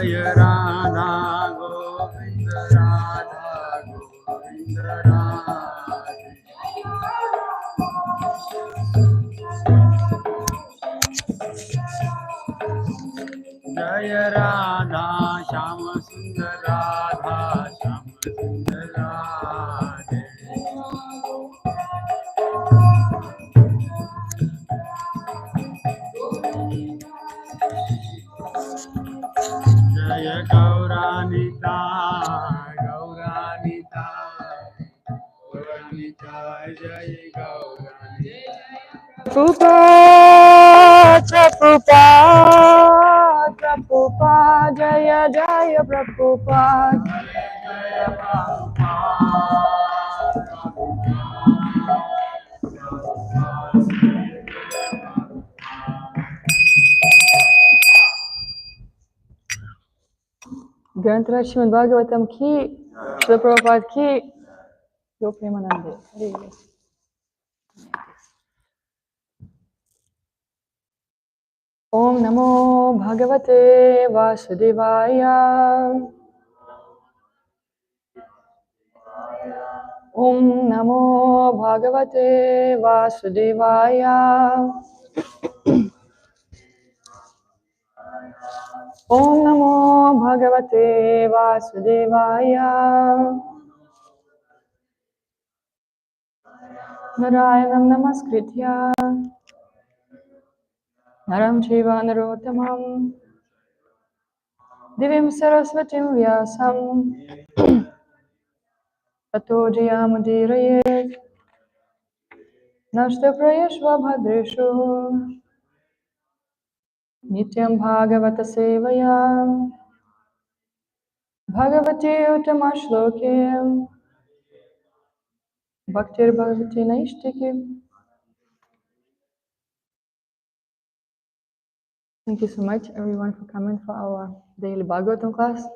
Jaya Radha Govinda Radha Govinda Radha Jaya Radha Shama Sundar Radha Shama Sundar Radha Jaya Gauranita Gauranita Gauranita Jaya Gauranita Prabhupada, Prabhupada, Jaya Jaya Prabhupada. Jaya Prabhupada. Śrimad Bhāgavatam ki, Śrila Prabhupada ki, Go Premanande. Om Namo Bhagavate Vasudevaya. Om Namo Bhagavate Vasudevaya. Om Namo Bhagavate Vasudevaya. Narayanam Namaskritya Naram Chiva Narottamam Divim Sarasvatim Vyasam Tato Jayamudiraye Nashta Prayashva Bhadreshu Nityam Bhagavata Sevaya Bhagavati Uttama Shloke Bhaktir Bhagavati Naishtiki. Thank you so much everyone for coming for our daily Bhagavatam class.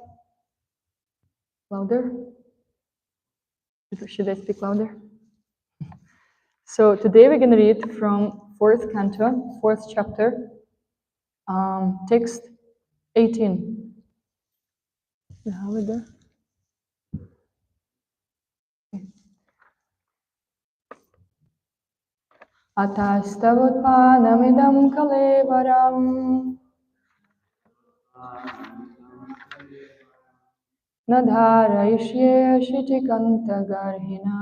Louder? Should I speak louder? So today we're going to read from 4th canto, 4th chapter, text 18. You have it there? Atastavutpanamidam kalevaram nadharayishye shitikanta garhina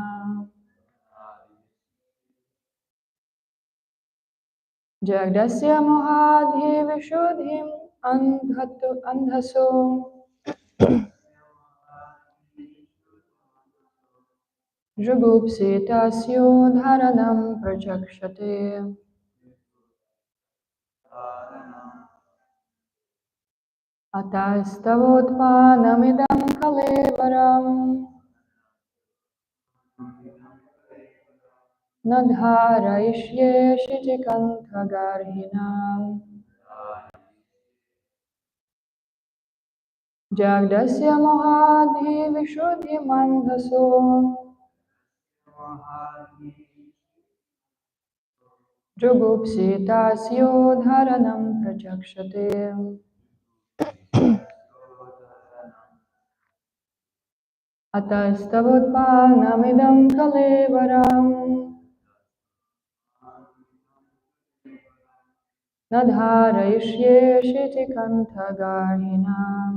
jagdasya mohadhi vishuddhim andhaso jugupsitasyo dharanam prajakshate. Atastavutpanamidam kalevaram nadharayishye shitikanta garhinam jagdasya mohadhi vishuddhi mandhaso jugupsitasyo dharanam prajakshate. Atastavutpanamidam kalevaram nadharayishye shitikanta garhinam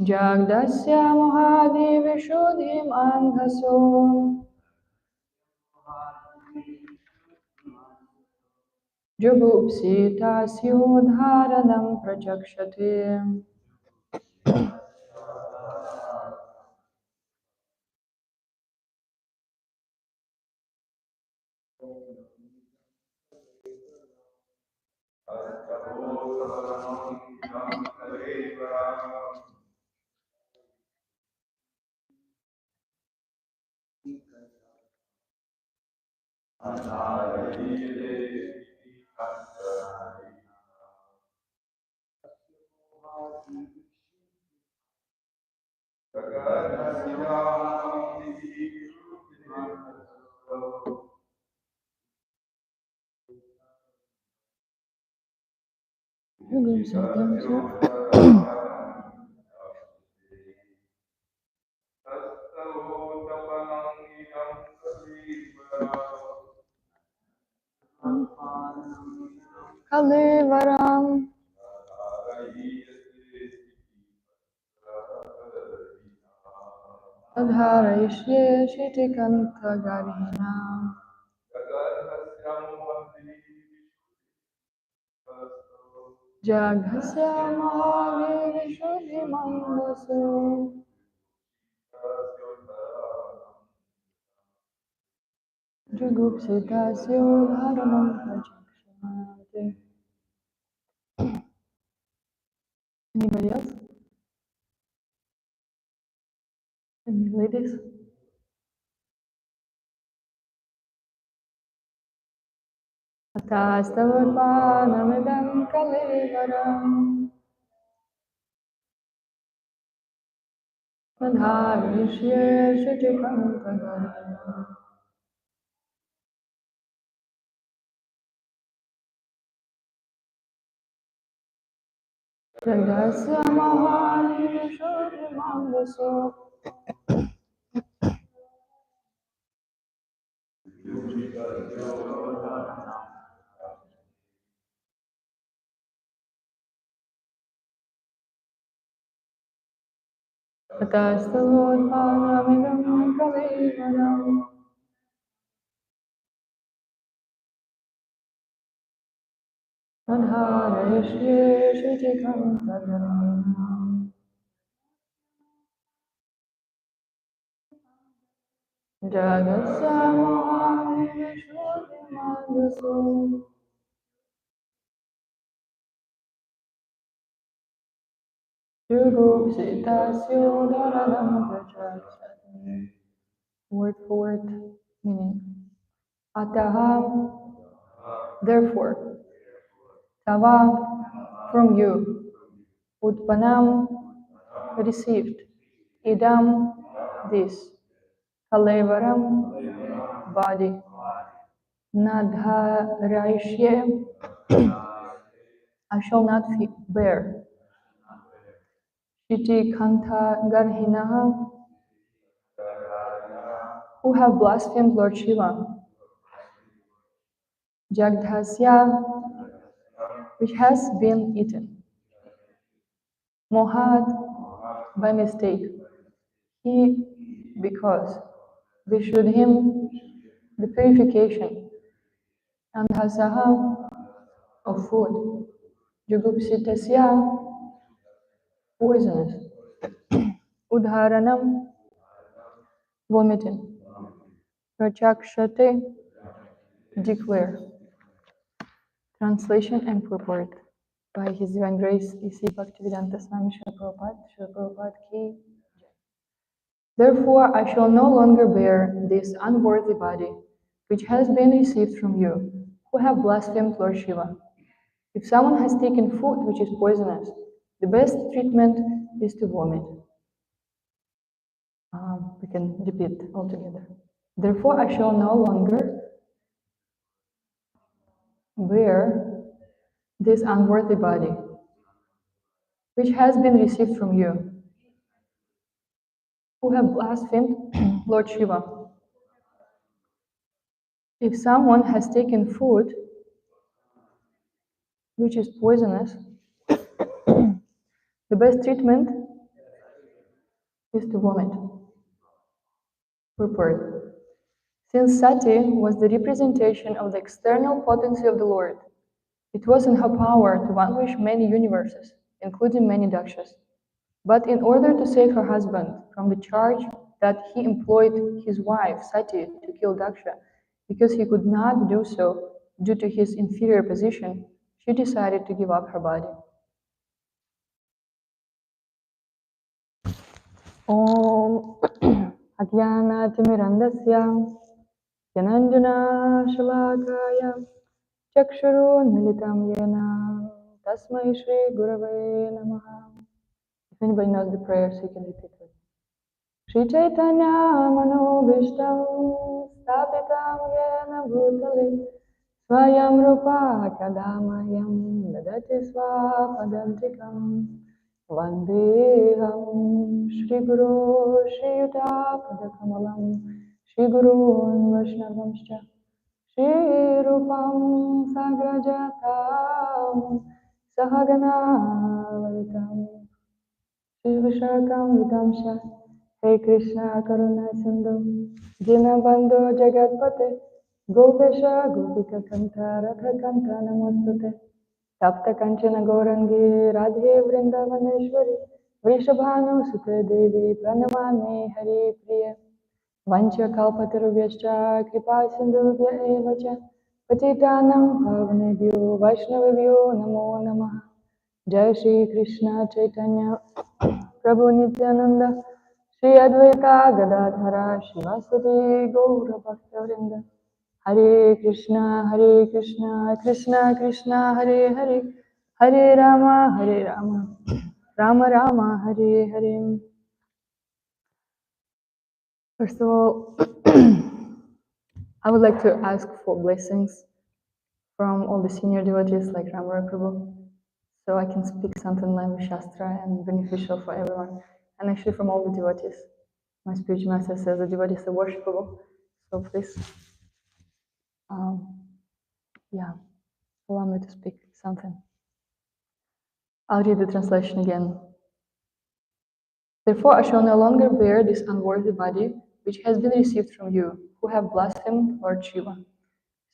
jagdasya mohadi vishuddhim andhaso jugupsitasyo dharanam prajakshate. Kalevaram Adharayishye Shitikanta Garhina Jaghasya Mahaviri Mandasu Jugupsitasyo Dharamam Prajakshate. Anybody else? Any ladies? Atastavarpanamidam kalevaram Adharishye Shitikanta Garhina Jaghasya Mahaviri Mandasu Atastavarpanamidam kalevaram Adharayishye Shitikanta Garhina Jagasya Mahaviri Mandasu Jugupsitasyo Dharanam Prajakshate. Word for word meaning. Ataha, therefore. Tava, from you. Utpanam, received. Idam, this. Kalevaram, body. Nadharaishye, I shall not bear. Shiti Kanta Garhinaha, who have blasphemed Lord Shiva. Jagdhasya, which has been eaten. Mohat, by mistake. He, because. Vishuddhim, the purification. Andhasaha, of food. Jugupsitasya, poisonous. Udharanam, vomiting. Prachakshate, declare. Translation and purport by His Divine Grace A.C. Bhaktivedanta Swami Srila Prabhupada Ki. Therefore, I shall no longer bear this unworthy body, which has been received from you, who have blasphemed Lord Shiva. If someone has taken food which is poisonous, the best treatment is to vomit. We can repeat all together. Therefore, I shall no longer bear this unworthy body, which has been received from you, who have blasphemed Lord Shiva. If someone has taken food which is poisonous, the best treatment is to vomit. Purport. Since Sati was the representation of the external potency of the Lord, it was in her power to vanquish many universes, including many dakshas. But in order to save her husband from the charge that he employed his wife Sati to kill Daksha, because he could not do so due to his inferior position, she decided to give up her body. Om Ajnana-timirandasya Yananjana Shalakaya Chakshurun Militam Yena Tasmai Shri Gurave Namaha. If anybody knows the prayer, so you can repeat it. Shri Chaitanya Manobishtam Stapitam Yena Bhutale Swayam Rupa Kadamahyam Dadati Swapadantikam Vandeham Shri Guru Shri Yuta Padakamalam Shri Guru Vaishnavamscha Shri Rupam Sagrajatam Sahagana Lalitam Shri Vishakam Vidamsha Hey Krishna Karuna Sindhu Dinabandhu Jagatpate Gopesha Gopika Kanta Radha Kanta Namostute Tapta Kanchana Gaurangi Radhe Vrindavaneshwari Vrishabhanu Sute Devi Pranamami Hari Priya Vancha Kalpatarubhyascha Kripa Sindhubhya Eva Cha Patitanam Pavanebhyo Vaishnavibhyo Namo Namaha Jai Shri Krishna Chaitanya Prabhu Nityananda Shri Advaita Gadadhara Shivasati Gaura Bhakta Hare Krishna, Krishna Krishna, Hare Hare, Hare Rama, Rama Rama, Hare Hare. First of all, I would like to ask for blessings from all the senior devotees like Ramara Prabhu, so I can speak something in line with Shastra and beneficial for everyone, and actually from all the devotees. My spiritual master says the devotees are worshipable, so please, yeah, allow me to speak something. I'll read the translation again. Therefore I shall no longer bear this unworthy body, which has been received from you, who have blasphemed Lord Shiva.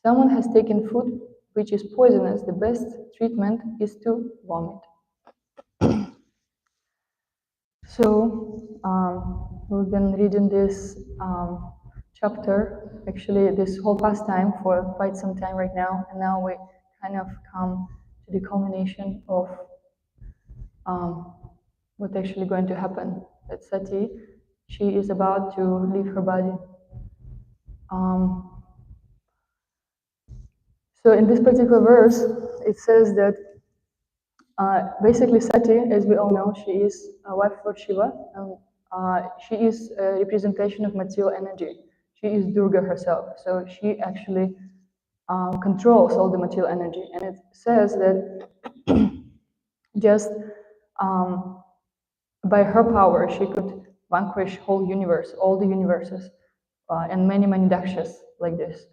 Someone has taken food which is poisonous. The best treatment is to vomit. So we've been reading this chapter, actually this whole pastime for quite some time right now, and now we kind of come to the culmination of what's actually going to happen. That Sati, she is about to leave her body. So in this particular verse, it says that basically Sati, as we all know, she is a wife of Lord Shiva, and she is a representation of material energy. She is Durga herself, so she actually controls all the material energy. And it says that just by her power, she could vanquish whole universe, all the universes, and many, many dakshas like this.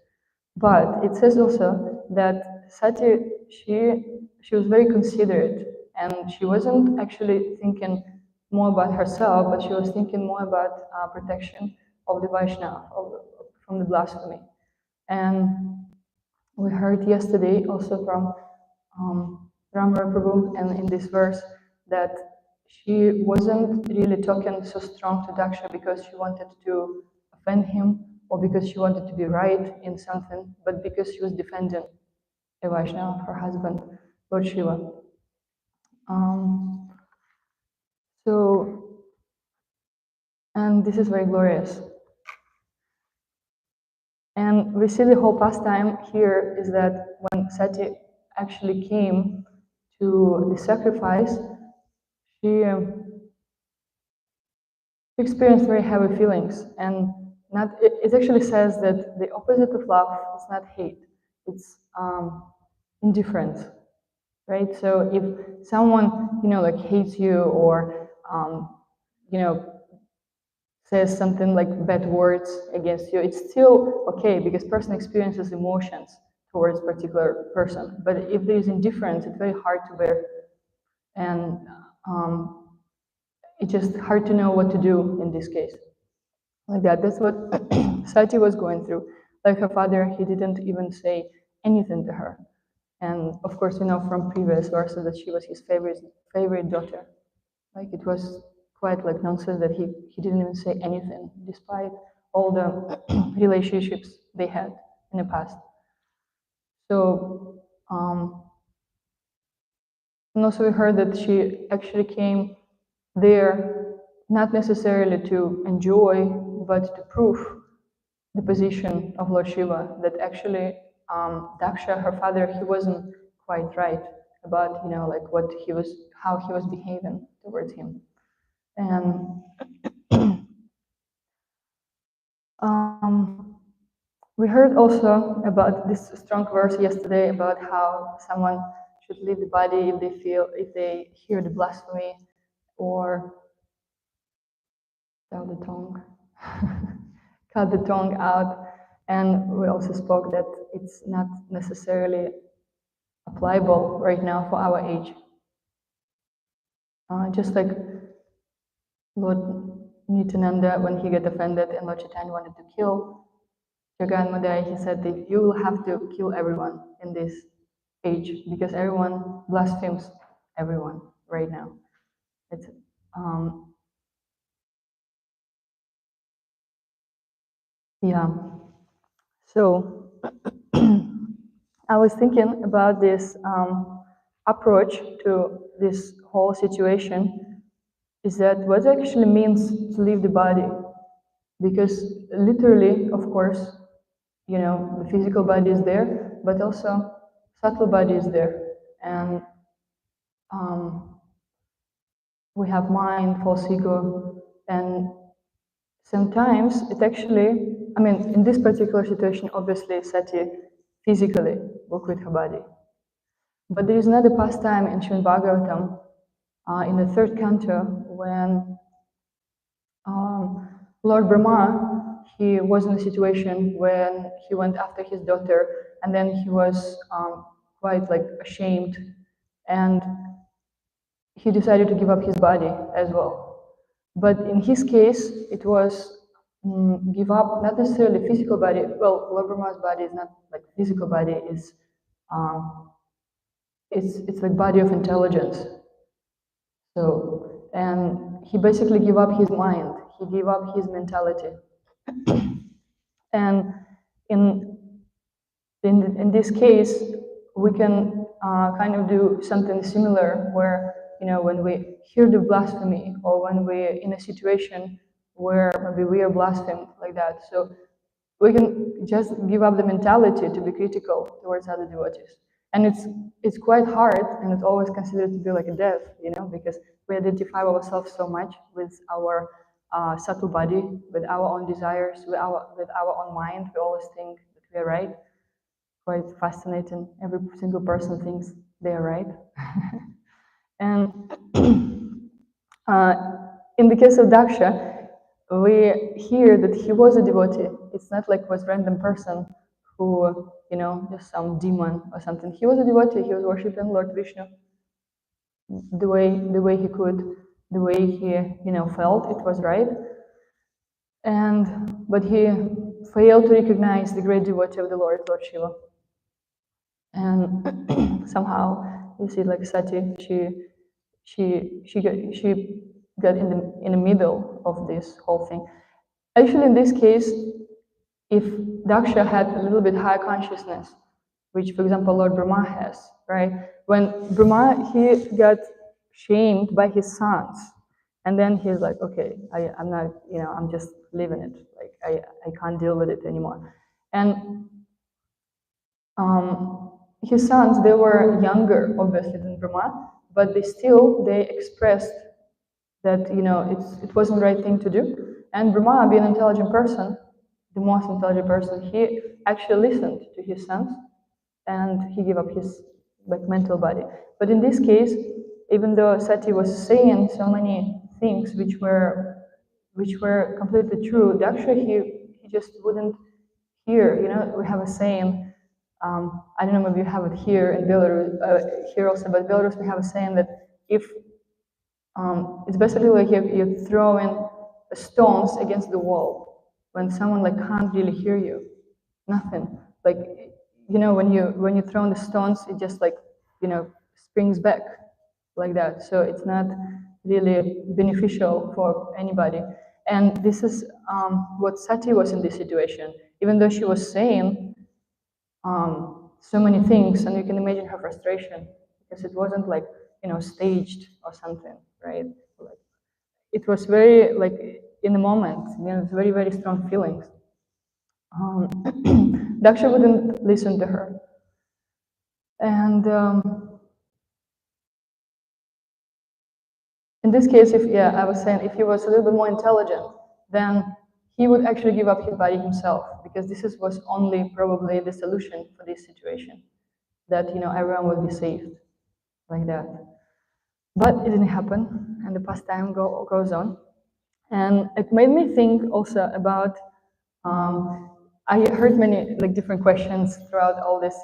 But it says also that Sati, she was very considerate, and she wasn't actually thinking more about herself, but she was thinking more about protection of the Vaishnava, from the blasphemy. And we heard yesterday also from Ramara Prabhu, and in this verse, that she wasn't really talking so strong to Daksha because she wanted to offend him or because she wanted to be right in something, but because she was defending a Vaishnava, her husband, Lord Shiva. And this is very glorious. And we see the whole pastime here is that when Sati actually came to the sacrifice, she experienced very heavy feelings, and it actually says that the opposite of love is not hate, it's indifference, right? So if someone like hates you or says something like bad words against you, it's still okay because person experiences emotions towards particular person. But if there is indifference, it's very hard to bear, and it's just hard to know what to do in this case. Like that. That's what Sati was going through. Like her father, he didn't even say anything to her. And of course, we know from previous verses that she was his favorite daughter. Like it was quite like nonsense that he didn't even say anything, despite all the relationships they had in the past. So, and also we heard that she actually came there not necessarily to enjoy, but to prove the position of Lord Shiva, that actually Daksha, her father, he wasn't quite right about, like how he was behaving towards him. And We heard also about this strong verse yesterday about how someone should leave the body if they hear the blasphemy or cut the tongue, cut the tongue out. And we also spoke that it's not necessarily applicable right now for our age. Just like Lord Nityananda, when he got offended and Lord Chaitanya wanted to kill Jagannath, he said that you will have to kill everyone in this age because everyone blasphemes everyone right now. It's yeah. So I was thinking about this approach to this whole situation. Is that what it actually means to leave the body? Because literally, of course, you know, the physical body is there, but also subtle body is there, and we have mind, false ego, and sometimes it actually, I mean, in this particular situation, obviously Sati physically will quit her body. But there is another pastime in Śrimad Bhāgavatam, in the third canto, when Lord Brahma, he was in a situation when he went after his daughter, and then he was quite like ashamed, and he decided to give up his body as well. But in his case, it was give up not necessarily physical body. Well, Lord Brahma's body is not like physical body; it's like body of intelligence. So, and he basically gave up his mind. He gave up his mentality. And in this case, we can kind of do something similar where, you know, when we hear the blasphemy or when we're in a situation where maybe we are blasphemed like that. So we can just give up the mentality to be critical towards other devotees. And it's quite hard, and it's always considered to be like a death, you know, because we identify ourselves so much with our subtle body, with our own desires, with our own mind. We always think that we are right. Quite fascinating. Every single person thinks they are right. And in the case of Daksha, we hear that he was a devotee. It's not like was random person who, you know, just some demon or something. He was a devotee. He was worshiping Lord Vishnu the way he could, the way he, you know, felt it was right. But he failed to recognize the great devotee of the Lord Shiva. And somehow you see, like Sati, she got in the middle of this whole thing. Actually, in this case, if Daksha had a little bit higher consciousness, which, for example, Lord Brahma has, right? When Brahma, he got shamed by his sons, and then he's like, okay, I'm not, you know, I'm just leaving it. Like, I can't deal with it anymore. And his sons, they were younger, obviously, than Brahma, but they expressed that, you know, it wasn't the right thing to do. And Brahma, being an intelligent person, the most intelligent person, he actually listened to his sons, and he gave up his like mental body. But in this case, even though Sati was saying so many things which were completely true, actually he just wouldn't hear. You know, we have a saying. I don't know, maybe you have it here in Belarus, here also, but Belarus we have a saying that if it's basically like you're throwing stones against the wall when someone like can't really hear you, nothing. Like, you know, when you throw the stones, it just like, you know, springs back like that. So it's not really beneficial for anybody. And this is what Sati was in this situation. Even though she was saying so many things, and you can imagine her frustration because it wasn't like, you know, staged or something, right? Like, it was very like in the moment, you know, it's very, very strong feelings. Daksha wouldn't listen to her. And in this case, I was saying if he was a little bit more intelligent, then he would actually give up his body himself, because was only probably the solution for this situation, that everyone would be saved like that. But it didn't happen, and the pastime goes on, and it made me think also about. I heard many different questions throughout all this,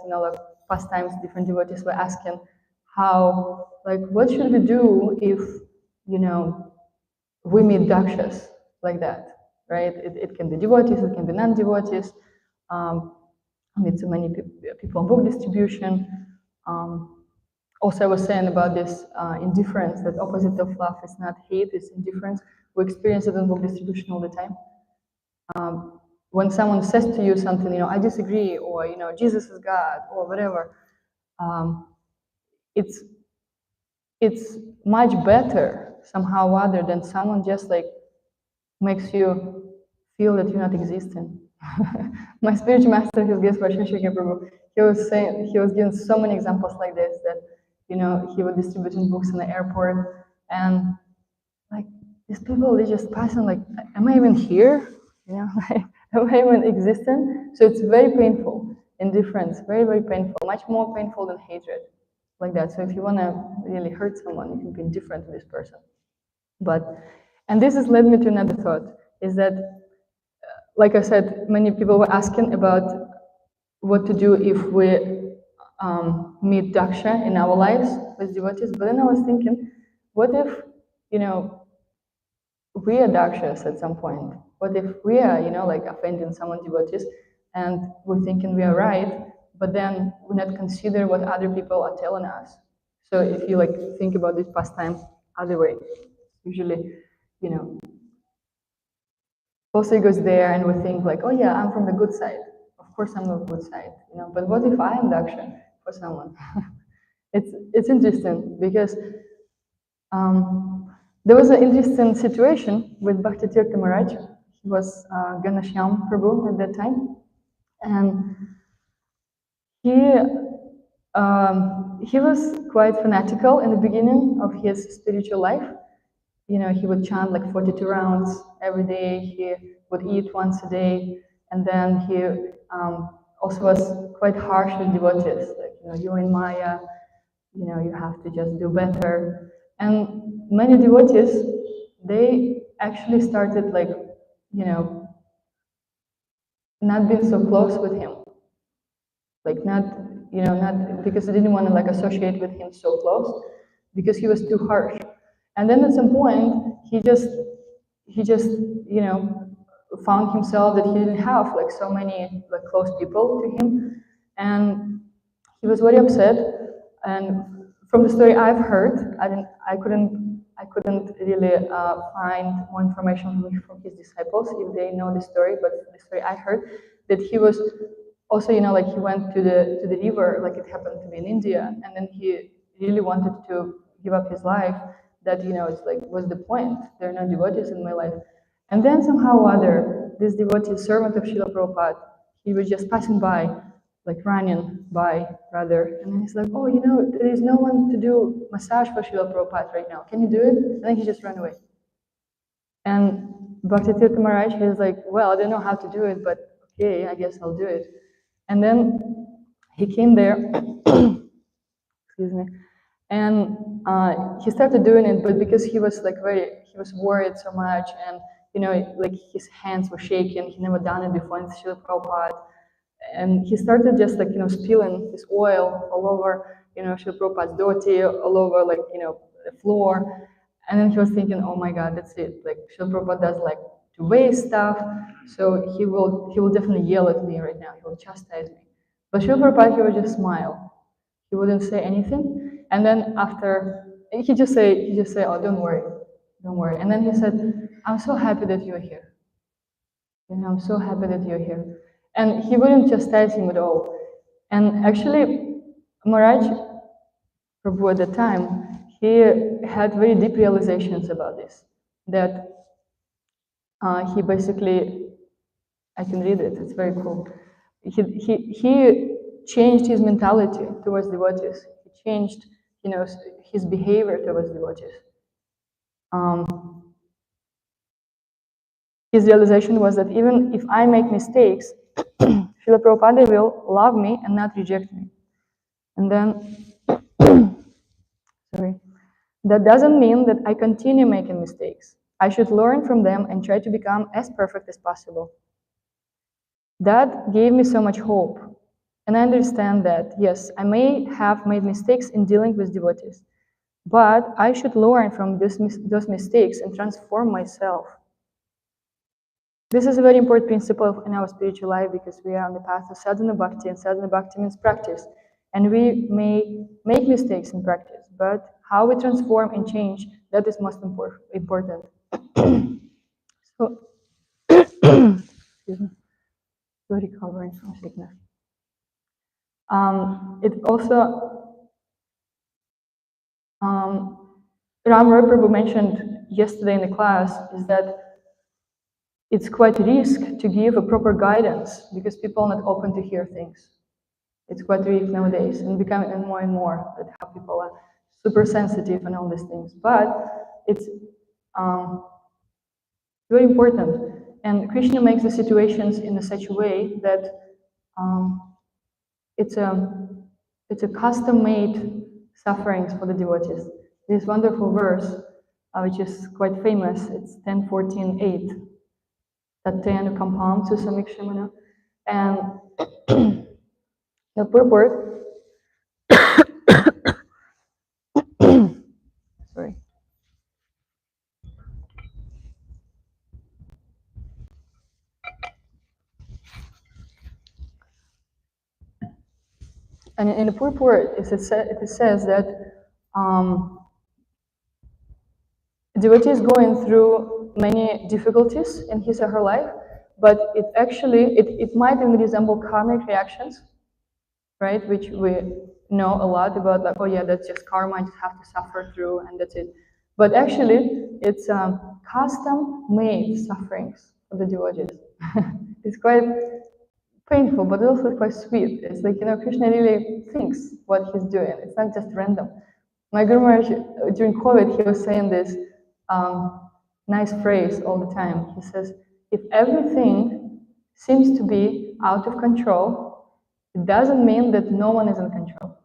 pastimes. Different devotees were asking how, what should we do if we meet dakshas like that, right? It can be devotees, it can be non-devotees. Meet so many people on book distribution. Also, I was saying about this indifference, that opposite of love is not hate, it's indifference. We experience it in book distribution all the time. When someone says to you something, I disagree, or Jesus is God, or whatever, it's much better somehow other than someone just makes you feel that you're not existing. My spiritual master, his guest Vaisheshika Prabhu, he was giving so many examples like this, that he would distributing books in the airport, and these people, they just passing, am I even here? Am I even existing? So it's very painful. Indifference, very, very painful, much more painful than hatred, like that. So if you want to really hurt someone, you can be indifferent to this person. And this has led me to another thought, is that, like I said, many people were asking about what to do if we meet daksha in our lives with devotees. But then I was thinking, what if, we are dakshas at some point? What if we are, offending someone devotees, and we're thinking we are right, but then we not consider what other people are telling us? So if you think about this pastime other way, usually, also goes there and we think oh yeah, I'm from the good side. Of course I'm on the good side, but what if I am daksha for someone? It's interesting because there was an interesting situation with Bhakti Tirtha Maharaj. He was Ganashyam Prabhu at that time, and he was quite fanatical in the beginning of his spiritual life. He would chant 42 rounds every day. He would eat once a day, and then he also was quite harsh with devotees. You're in Maya, you have to just do better. And many devotees, they actually started not being so close with him, not because they didn't want to associate with him so close, because he was too harsh. And then at some point, he just found himself that he didn't have so many close people to him, and he was very upset. And from the story I've heard, I couldn't really find more information from his disciples if they know the story. But the story I heard, that he was also, he went to the river, it happened to be in India, and then he really wanted to give up his life. That it's what's the point? There are no devotees in my life. And then somehow or other, this devotee, servant of Srila Prabhupada, he was just passing by, running by rather, and then he's oh, there is no one to do massage for Srila Prabhupada right now. Can you do it? And then he just ran away. And Bhakti Tirtha Maharaj, he's well, I don't know how to do it, but okay, I guess I'll do it. And then he came there, excuse me, and he started doing it, but because he was he was worried so much, and his hands were shaking. He never done it before in Srila Prabhupada, and he started just spilling this oil all over Srila Prabhupada's dhoti, all over the floor. And then he was thinking, oh my God, that's it. Srila Prabhupada does to waste stuff, so he will definitely yell at me right now. He will chastise me. But Srila Prabhupada, he would just smile. He wouldn't say anything. And then after, he just say, oh, don't worry, don't worry. And then he said, I'm so happy that you're here. I'm so happy that you're here. And he wouldn't chastise him at all. And actually, Maharaj Prabhu at the time, he had very deep realizations about this. That he basically, I can read it, it's very cool. He changed his mentality towards devotees. He changed, his behavior towards devotees. His realization was that even if I make mistakes, Srila Prabhupada will love me and not reject me. And then, sorry, that doesn't mean that I continue making mistakes. I should learn from them and try to become as perfect as possible. That gave me so much hope. And I understand that, yes, I may have made mistakes in dealing with devotees, but I should learn from those mistakes and transform myself. This is a very important principle in our spiritual life because we are on the path of sadhana bhakti, and sadhana bhakti means practice. And we may make mistakes in practice, but how we transform and change, that is most important. So, excuse me, still recovering from sickness. It also, Ram Roy Prabhu mentioned yesterday in the class, is that it's quite a risk to give a proper guidance because people are not open to hear things. It's quite weak nowadays and becoming more and more that how people are super sensitive and all these things. But it's very important. And Krishna makes the situations in such a way that it's a custom-made sufferings for the devotees. This wonderful verse, which is quite famous, it's 10:14:8. Tatyanu kampam susamikshimana. And the purport, sorry. And in the purport, it says that devotee is going through many difficulties in his or her life, but it actually, it might even resemble karmic reactions, right? Which we know a lot about, like, oh yeah, that's just karma, I just have to suffer through and that's it. But actually, it's custom-made sufferings for the devotees. It's quite painful, but also quite sweet. It's like, Krishna really thinks what he's doing. It's not just random. My Guru Maharaj, during COVID, he was saying this nice phrase all the time. He says, if everything seems to be out of control, it doesn't mean that no one is in control.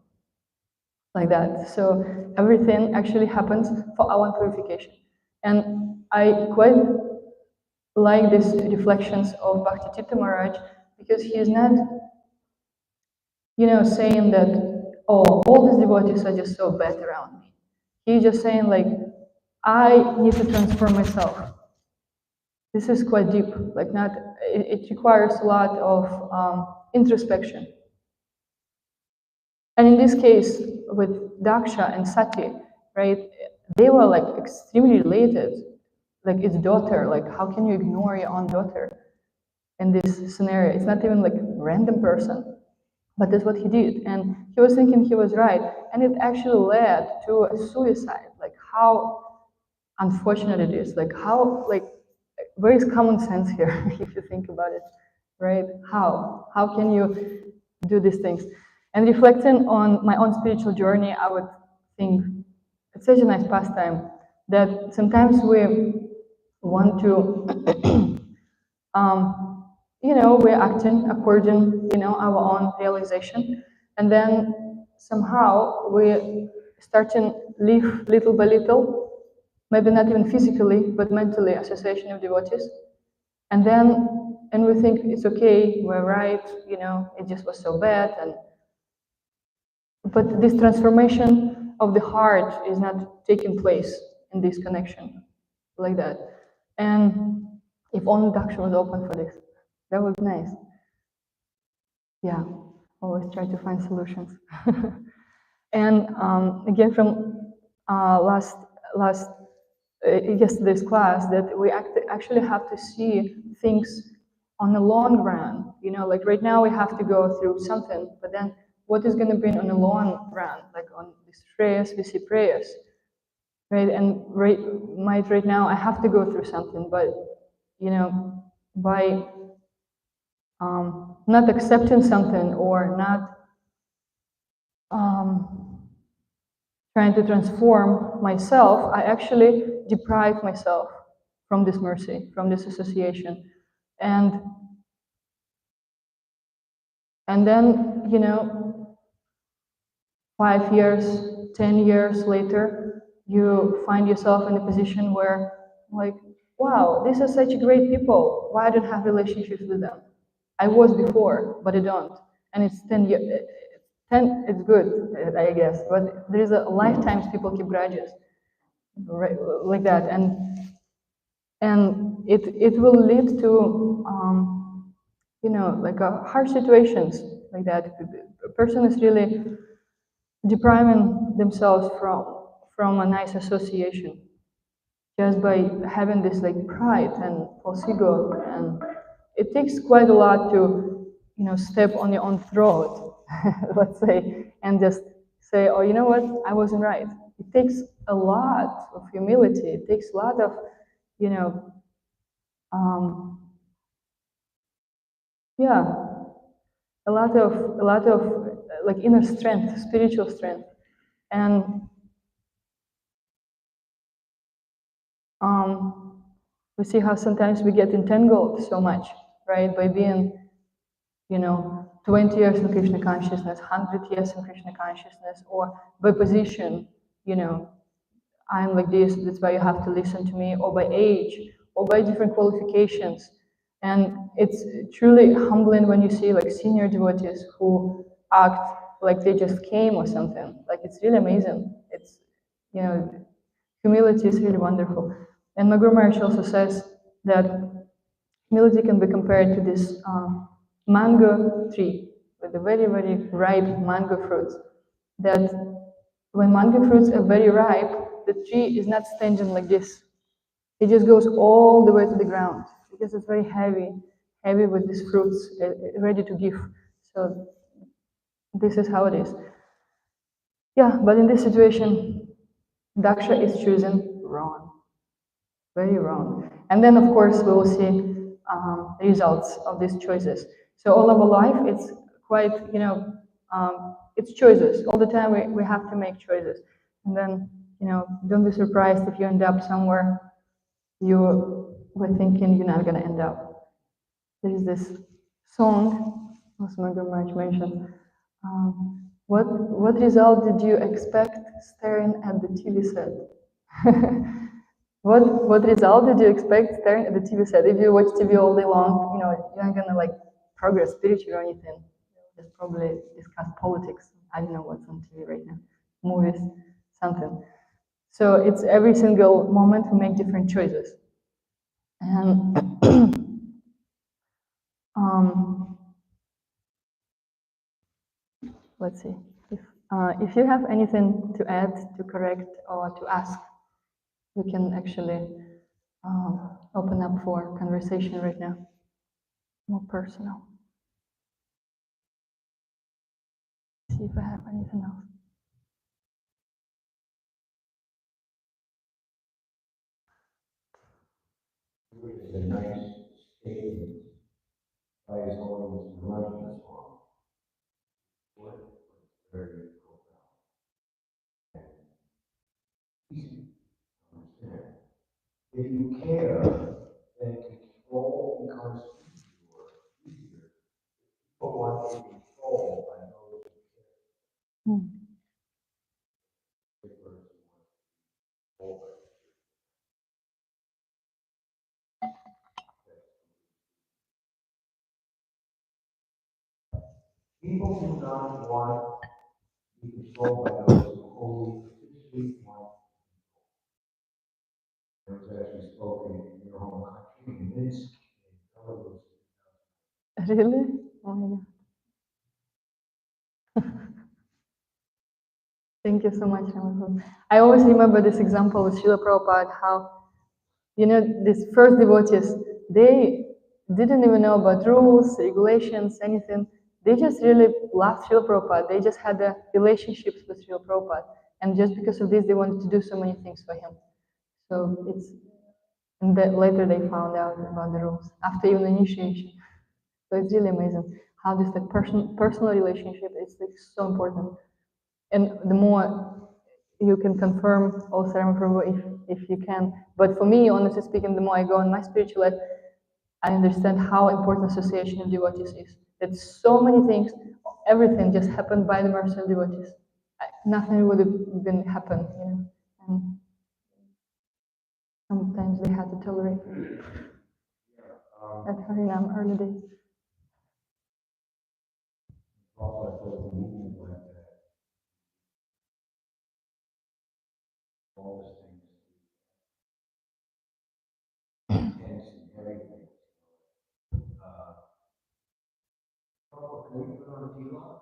Like that. So everything actually happens for our purification. And I quite like these reflections of Bhakti Maharaj because he is not, saying that, oh, all these devotees are just so bad around me. He's just saying, like, I need to transform myself. This is quite deep. Like, it requires a lot of introspection. And in this case, with Daksha and Sati, right, they were like extremely related. Like, his daughter, like, how can you ignore your own daughter in this scenario? It's not even like a random person. But that's what he did. And he was thinking he was right. And it actually led to a suicide. Like, how unfortunate it is. Like, how, like, where is common sense here, if you think about it, right? How? How can you do these things? And reflecting on my own spiritual journey, I would think it's such a nice pastime that sometimes we want to we're acting according, our own realization. And then somehow we starting live little by little, maybe not even physically, but mentally, association of devotees. And we think it's okay, we're right, it just was so bad. But this transformation of the heart is not taking place in this connection like that. And if only Daksha was open for this, that would be nice. Yeah, always try to find solutions. And again, from yesterday's class, that we actually have to see things on the long run. Like right now we have to go through something, but then what is going to be on the long run? Like on this prayers, we see prayers, right? And right now I have to go through something, but by not accepting something or not trying to transform myself, I actually deprive myself from this mercy, from this association. And And then, 5 years, 10 years later, you find yourself in a position where, like, wow, these are such great people. Why I don't have relationships with them? I was before, but I don't. And it's 10 years. 10, it's good, I guess, but there is a lifetimes people keep grudges, right, like that, and it will lead to like harsh situations like that. A person is really depriving themselves from a nice association just by having this like pride and false ego, and it takes quite a lot to step on your own throat, let's say, and just say, oh, you know what, I wasn't right. It takes a lot of humility. It takes a lot of you know um, yeah, a lot of like inner strength, spiritual strength, and we see how sometimes we get entangled so much, right, by being 20 years in Krishna consciousness, 100 years in Krishna consciousness, or by position, you know, I'm like this, that's why you have to listen to me, or by age, or by different qualifications. And it's truly humbling when you see like senior devotees who act like they just came or something. Like it's really amazing. It's, you know, humility is really wonderful. And my Guru Maharaj also says that humility can be compared to this mango tree with a very, very ripe mango fruits. That when mango fruits are very ripe, the tree is not standing like this. It just goes all the way to the ground because it's very heavy, heavy with these fruits ready to give. So this is how it is. Yeah, but in this situation, Daksha is choosing wrong, very wrong. And then, of course, we will see results of these choices. So all of our life, it's quite, it's choices. All the time we have to make choices. And then, don't be surprised if you end up somewhere you were thinking you're not going to end up. There is this song, as Margaret March mentioned. What result did you expect staring at the TV set? What result did you expect staring at the TV set? If you watch TV all day long, you're not gonna like progress spiritually or anything. Just probably discuss politics. I don't know what's on TV right now, movies, something. So it's every single moment we make different choices. And um, let's see. If you have anything to add, to correct, or to ask, we can actually open up for conversation right now, more personal. See if I have anything else. It's a nice statement by His Holiness Maharaj. What very profound and easy to understand. If you care, then control becomes easier. People want to be controlled by those who care. People do not want to be controlled by those who only particularly want. It was actually spoken in your home country, in Minsk, in Belarus. Really? Oh my God. Thank you so much, Ramakrishna. I always remember this example with Srila Prabhupada, how, these first devotees, they didn't even know about rules, regulations, anything. They just really loved Srila Prabhupada. They just had a relationships with Srila Prabhupada. And just because of this, they wanted to do so many things for him. So and then later they found out about the rules, after even initiation. So it's really amazing how this like personal relationship is like so important. And the more you can confirm also Rama Prabhu if you can. But for me, honestly speaking, the more I go in my spiritual life, I understand how important association of devotees is. That so many things, everything just happened by the mercy of devotees. Nothing would have been happened, you know. And sometimes they had to tolerate at Harinam early days. Also, I thought the movement like that, all these things, intense and everything. Oh, can we put on a T-lock?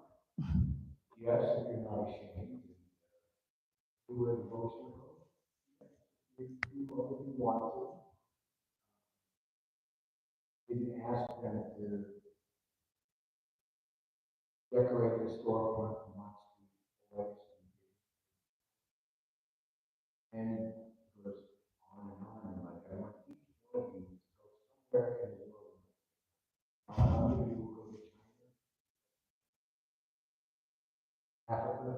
Yes, if you're not ashamed. Do a devotion code. If you want to. Didn't ask them to decorate the storefront for months before. And it goes on and on, and like, I want each one of you to go somewhere in the world. How many people go to China, Africa?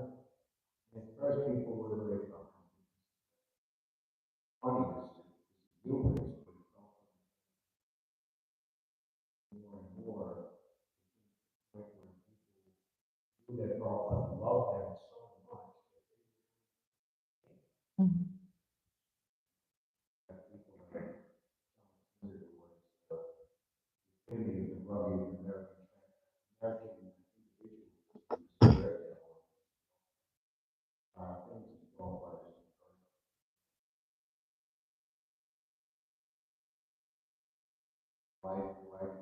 And at first people were very funny, this numerous, but it's also more and more, like when people that Prabhupada love them so much, that people like, India, the rugged American individuals, things that Prabhupada is why is the world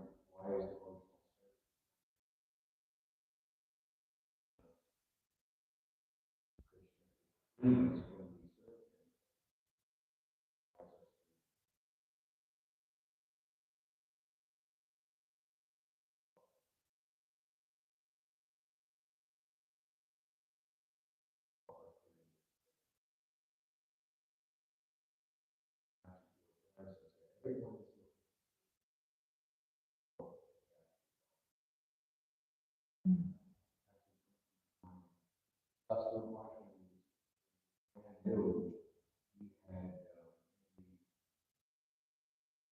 please when we serve everyone is that's what Marshall do. We had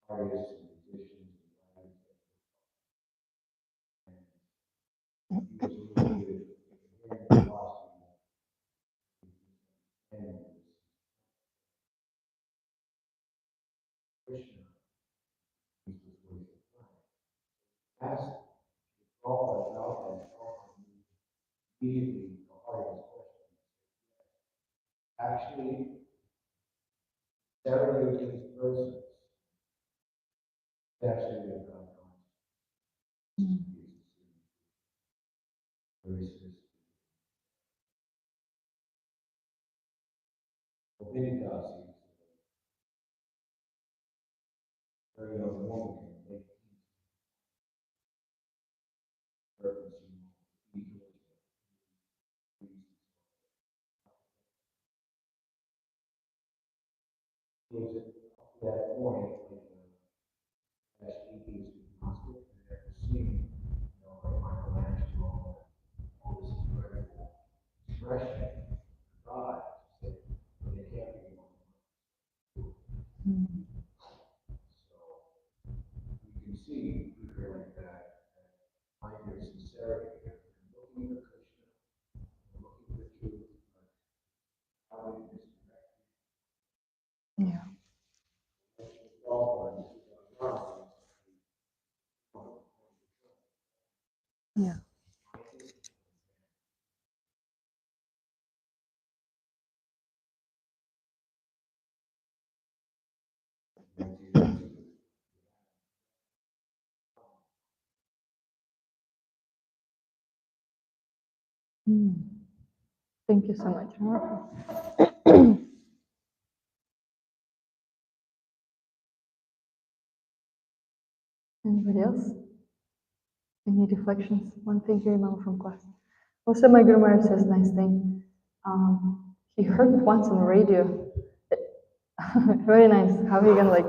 artists and musicians and writers, and he was really good at hearing philosophy and Krishna. He was wasting time. Ask all about and all immediately the hardest question. Actually, serenade these persons. Actually, they're not very specific. Many Dasi, very young woman, can make purpose, was at that point, as he is agnostic, and at the scene, you know, like Michelangelo, all this incredible expression of God, that they can't be one. So you can see people like that find their sincerity. They're looking for Krishna, they're looking for truth, but how they disconnect. Yeah. Yeah. Thank you so much. Anybody else? Any reflections? One thing you remember from class? Also, my Guru Maharaj says nice thing. He heard it once on the radio. Very nice. How he can like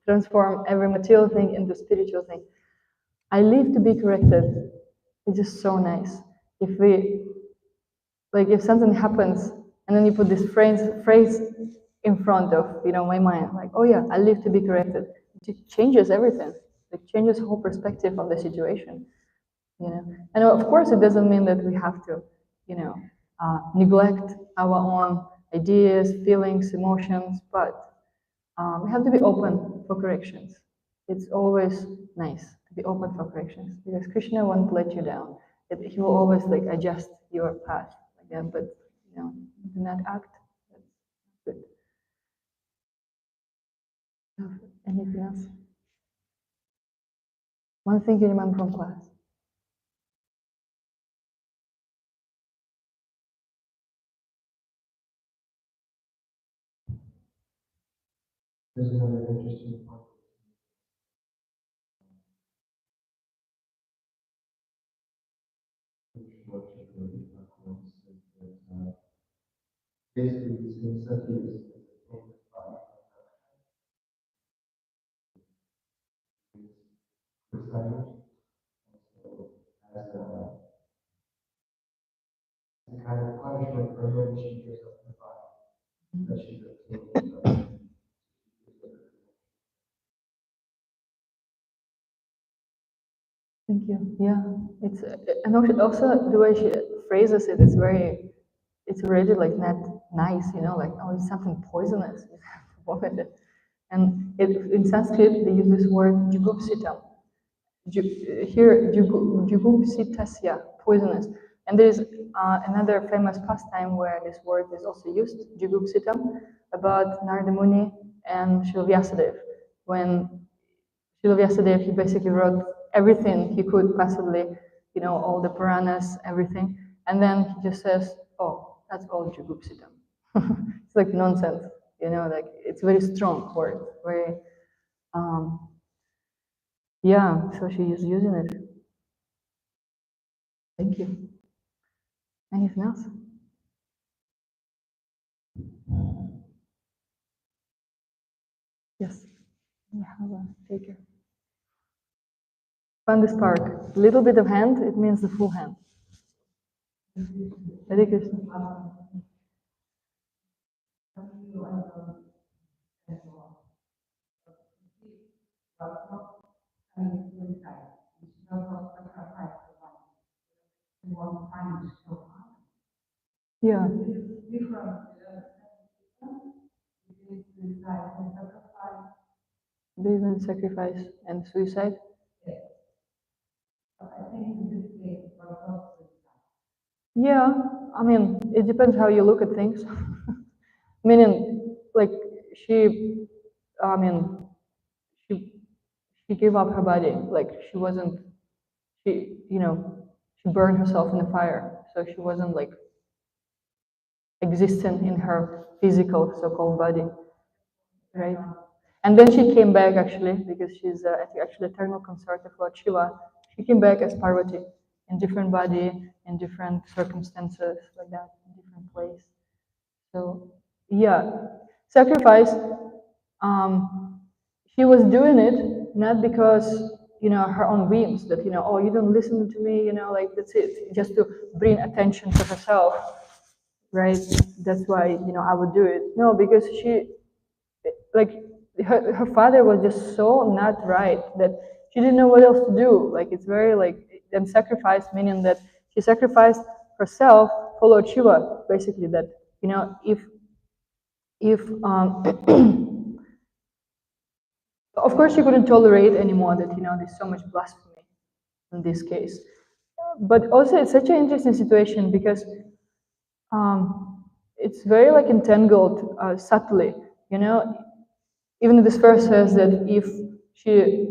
transform every material thing into spiritual thing. I live to be corrected. It's just so nice. If we like, if something happens and then you put this phrase in front of my mind, like, oh yeah, I live to be corrected. It changes everything. like changes whole perspective of the situation. And of course, it doesn't mean that we have to, neglect our own ideas, feelings, emotions, but we have to be open for corrections. It's always nice to be open for corrections because Krishna won't let you down. He will always like adjust your path like that, but do not act. That's good. Anything else? One thing you remember from class? There's another interesting point. Basically, these things such as as a kind of punishment for when she gives up the body that she's obtained. Thank you. Yeah, it's and also the way she phrases it is very. It's already like not nice, like oh, it's something poisonous. You have to vomit it. And in Sanskrit they use this word jugupsitam. Here jugupsitasya, poisonous. And there's another famous pastime where this word is also used, jugupsitam, about Narada Muni and Srila Vyasadeva. When Srila Vyasadeva, he basically wrote everything he could possibly, all the Puranas, everything. And then he just says, oh, that's all jugupsitam. It's like nonsense, like it's very strong word, very, yeah, so she is using it. Thank you. Anything else? Yes, we have a taker. Find this part. Little bit of hand, it means the full hand. Hare Krishna. Yeah. Even sacrifice and suicide. Yeah, I mean, it depends how you look at things. Meaning, like she, I mean, she she gave up her body. Like she wasn't, she burned herself in the fire. So she wasn't like existent in her physical so-called body, right? And then she came back actually because she's actually eternal consort of Lord Shiva. She came back as Parvati in different body, in different circumstances, like that, in different place. So yeah, sacrifice. She was doing it not because her own whims that oh, you don't listen to me, like that's it, just to bring attention to herself, right? That's why I would do it. No, because she like her father was just so not right that she didn't know what else to do. Like it's very like and sacrifice meaning that she sacrificed herself for Lord Shiva, basically. That if of course she couldn't tolerate anymore that there's so much blasphemy in this case. But also it's such an interesting situation because it's very like entangled subtly, even this verse says that if she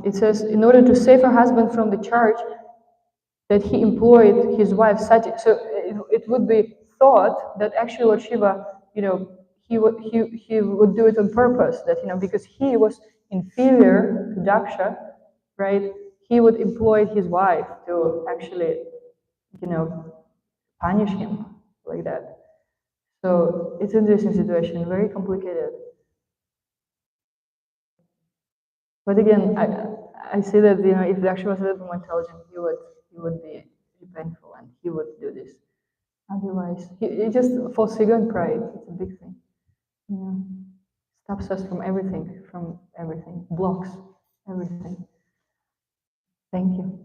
it says in order to save her husband from the charge that he employed his wife Sati. So it would be thought that actually Lord Shiva, he would do it on purpose. That because he was inferior to Daksha, right? He would employ his wife to actually, punish him like that. So it's an interesting situation, very complicated. But again, I say that if Daksha was a little more intelligent, he would be repentful and he would do this. Otherwise, it just false ego and pride. It's a big thing. stops us from everything, blocks everything. Thank you.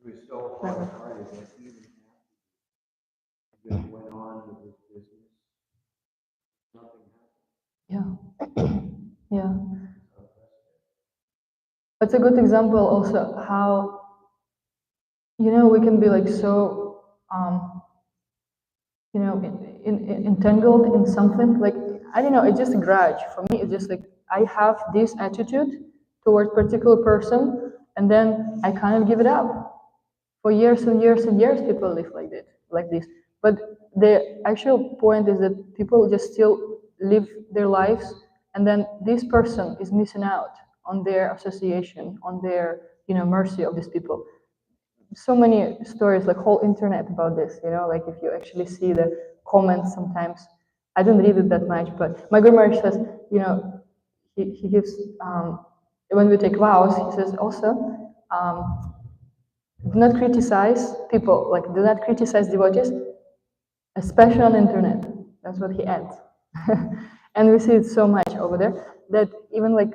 He was so hard-hearted that even after he just went on with his business, nothing happened. Yeah. Yeah. That's a good example also how, we can be like so, entangled in something. Like, I don't know, it's just a grudge. For me, it's just like, I have this attitude towards particular person, and then I kind of give it up. For years and years and years, people live like this. But the actual point is that people just still live their lives, and then this person is missing out on their association, on their, mercy of these people. So many stories, like whole internet about this, like if you actually see the comments sometimes. I don't read it that much, but my grandmother says, he gives, when we take vows, he says also, do not criticize people, like do not criticize devotees, especially on the internet. That's what he adds. And we see it so much over there that even like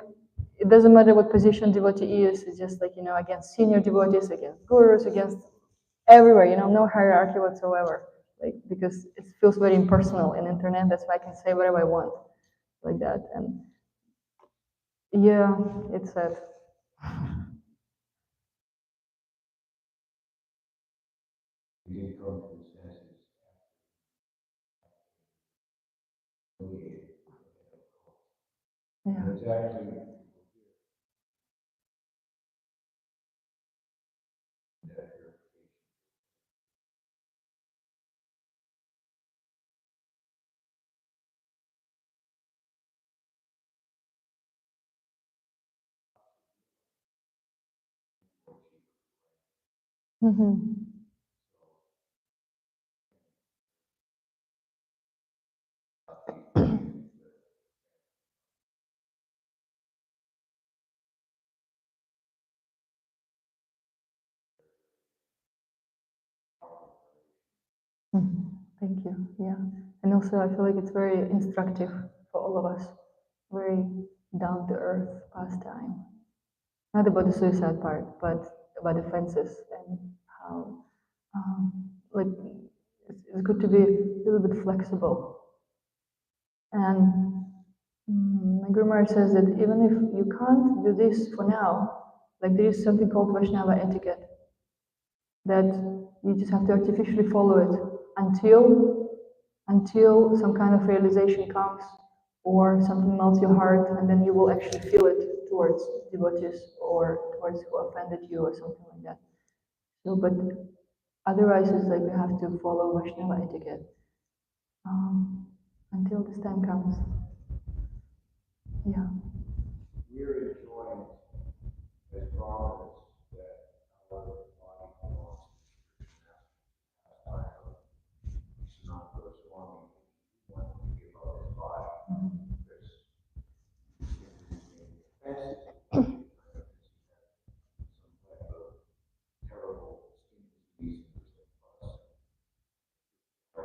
it doesn't matter what position devotee is, it's just like, against senior devotees, against gurus, against everywhere, no hierarchy whatsoever. Like, because it feels very impersonal in internet, that's why I can say whatever I want, like that. And yeah, it's sad. He didn't come to his senses. Yeah. It's actually Mm-hmm. Thank you. Yeah. And also, I feel like it's very instructive for all of us. Very down to earth pastime. Not about the suicide part, but about the fences and how, like, it's good to be a little bit flexible. And my grandmother says that even if you can't do this for now, like there is something called Vaishnava etiquette, that you just have to artificially follow it until some kind of realization comes or something melts your heart, and then you will actually feel it towards devotees or towards who offended you or something like that. So, but otherwise, it's like you have to follow Vaishnava etiquette until this time comes. Yeah. we're enjoying as promise that our body belongs to the master. It's not for Swami. He wanted to give up his body because offensive. Some type of terrible disease or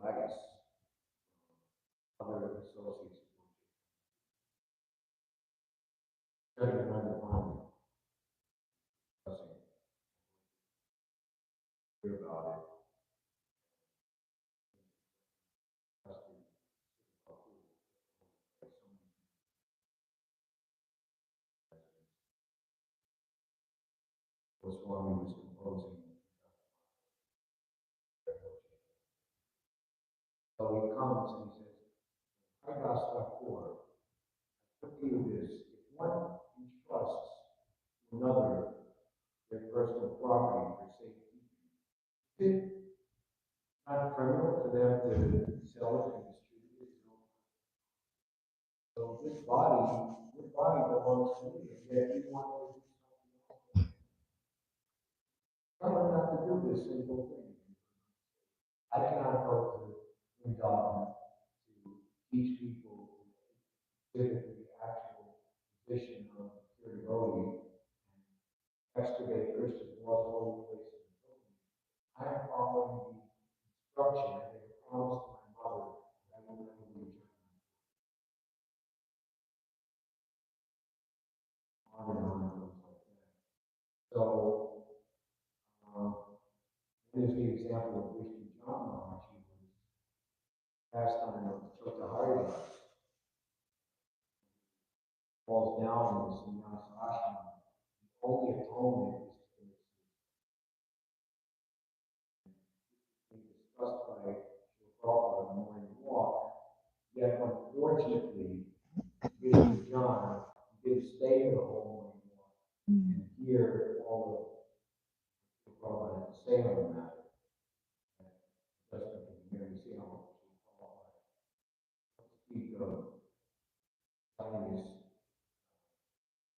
advice, other associates, studying another mind, discussing, hear about it, discussing, what Swami was composing. So he comes and he says, I got stuff for put you this. If one entrusts another their personal property for safety, is it not criminal for them to sell it and distribute it? So this body belongs to me, and yet you want to do something else. Tell them not to do this simple thing. I cannot go to the dogma to teach people specifically the actual position of pure devotee and excavate Krishna's most holy place in the building. I am following the instruction that they promised my mother that I will never leave Japan. On and on it goes like that. So, here's the example of Vishnu John Maharaj. He was pastime of Chotahari Das. Falls down in the sannyasa ashrama. The only atonement is to commit suicide. Being discussed by Prabhupada in the morning walk, yet unfortunately, Vishnu John didn't stay for the whole morning walk and hear all of Prabhupada had to say on the matter. Just because you see how much speak of telling his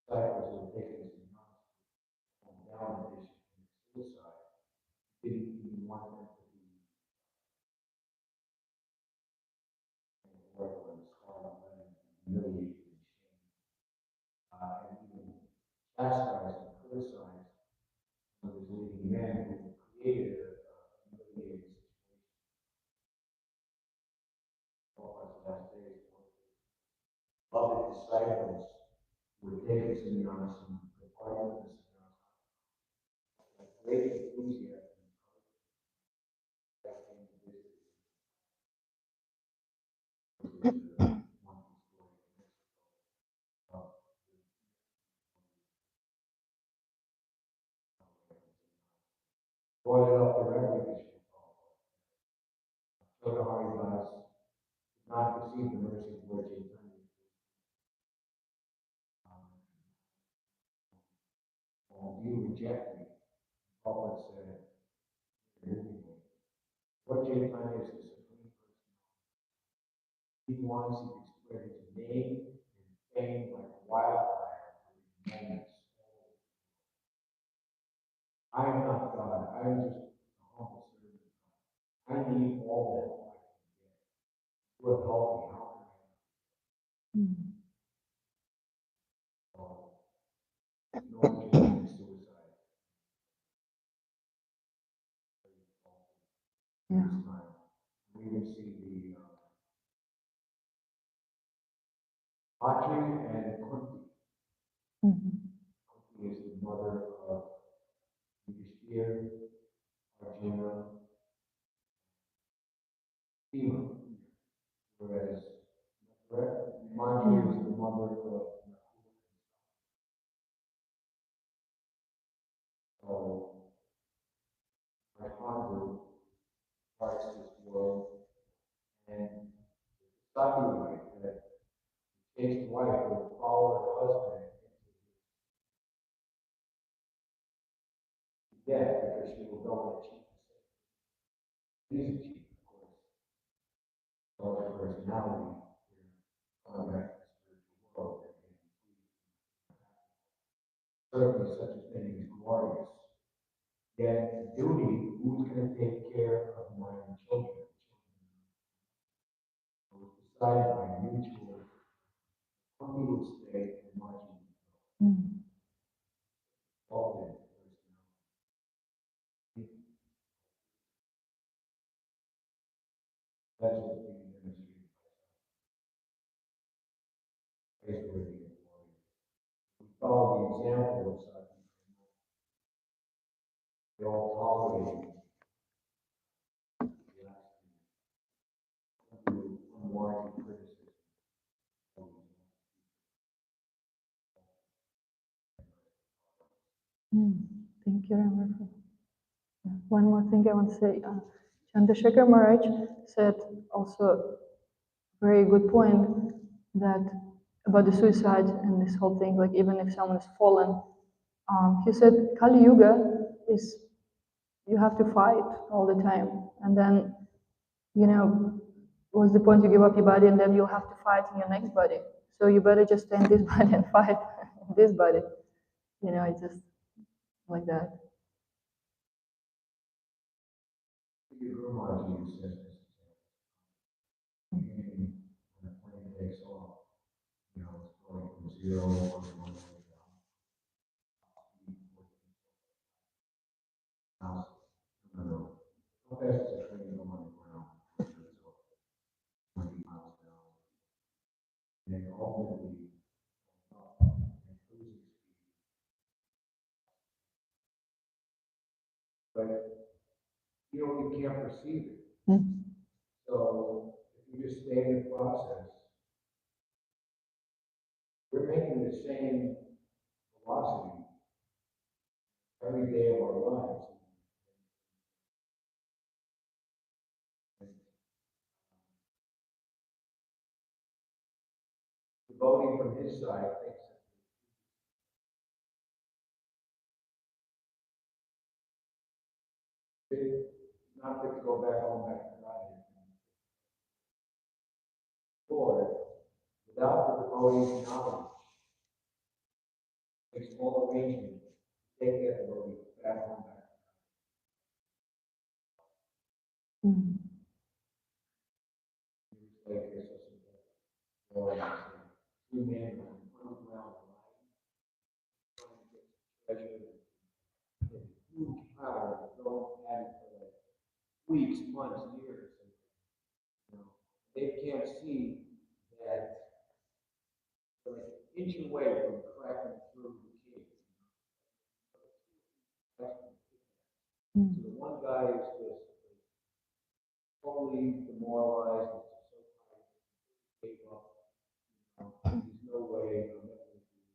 disciples who were taking his down and they should commit suicide. He didn't even want them to be work on the scarlet letter, humiliated and shamed, and even chastised and criticized some of his leading men who created a humiliating situation. All his last days, beloved disciples would take his sannyasa and depart with the sannyasa. Like great enthusiasm that came to visit. Brought it up directly to Chotahari Das did not receive the mercy of Lord Chaitanya. You reject me. Prabhupada said, Lord Chaitanya is the Supreme Personality. He wants to spread his name and fame like wildfire for his moments. I am not God. I am just a humble servant of God. I need all that I can get. You have helped me. How can I help you? No one can commit suicide. Yeah. We even see the Audrey and Kunti. Kunti is the mother of Yudhishthira, Arjuna, Bhima, whereas Marjorie is the mother of so my father parts this world and Saki wife that chaste wife will follow her husband into death because she will go and cheat the same. He's a cheat, of course. So their personality, going back to the spiritual world, certainly such a thing is glorious. Yet duty, who's going to take care of my children? It was decided by mutual. Kunti would stay and Marjorie would go. All in personality. That's what's being demonstrated by praiseworthy and glory. We follow the example of Saki. They all tolerated unwarranted criticism. Thank you, Ramar. One more thing I want to say. Chandrasekhar Maharaj said also a very good point that about the suicide and this whole thing, like even if someone is fallen, he said Kali Yuga is you have to fight all the time, and then what's the point? You give up your body and then you'll have to fight in your next body. So you better just stay in this body and fight in this body. It's just like that. Guru Maharaj said this. zero or one. No. How fast is a train going on the ground? 20 miles an hour. And then ultimately, and cruising speed. But you can't perceive it. So if you just stay in the process, we're making the same velocity every day of our lives. The voting from his side thinks not to go back home back to God. Lord, without the devotee's knowledge, makes all arrangements, take that devotee back home back. Like this, or two men underground trying to get treasure, huge power, don't have it for like weeks, months, years. You know, they can't see that they're like an inch away from cracking through the cave. So the one guy is just totally demoralized, so tired, gave up. There's no way I'm never going to do this.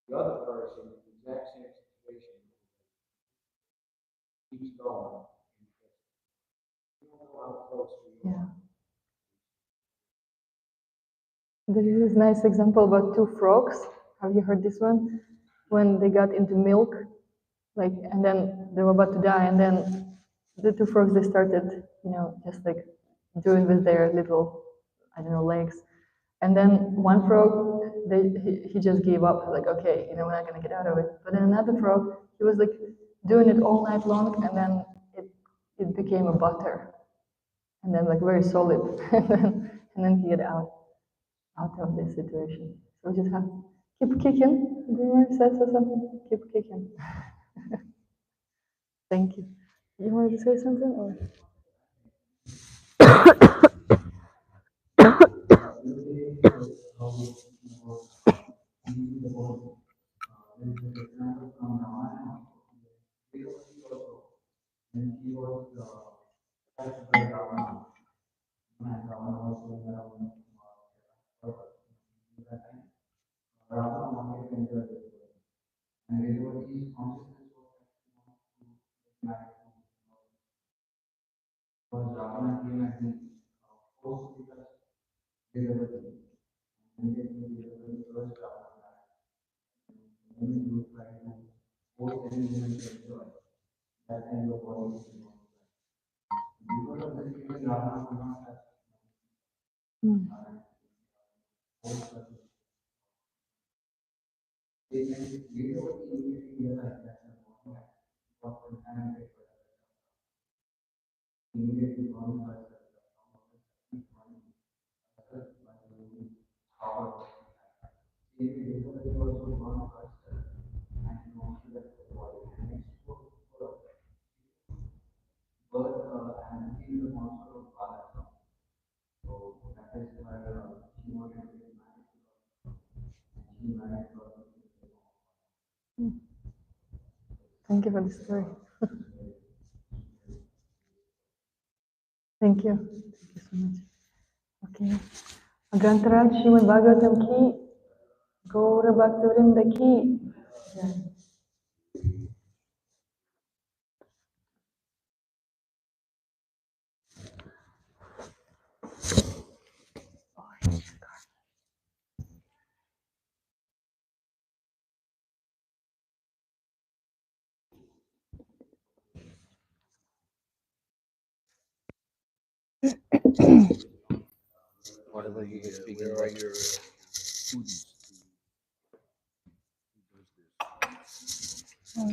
The other person, the exact same situation, keeps going. You don't know how close we are. There is this nice example about two frogs. Have you heard this one? When they got into milk, like, and then they were about to die, and then the two frogs, they started, just like doing with their little, I don't know, legs. And then one frog, he just gave up, like, okay, we're not gonna get out of it. But then another frog, he was like doing it all night long, and then it became a butter, and then like very solid, and then he get out of this situation. So we just have to keep kicking. Dreamer says or something. Keep kicking. Thank you. You wanted to say something or? Thank you for the story. Thank you. Thank you so much. Okay. Grantaraj Śrimad Bhāgavatam ki, Gaura Bhaktivinoda ki. Whatever you get speaking, where are your students? Oh,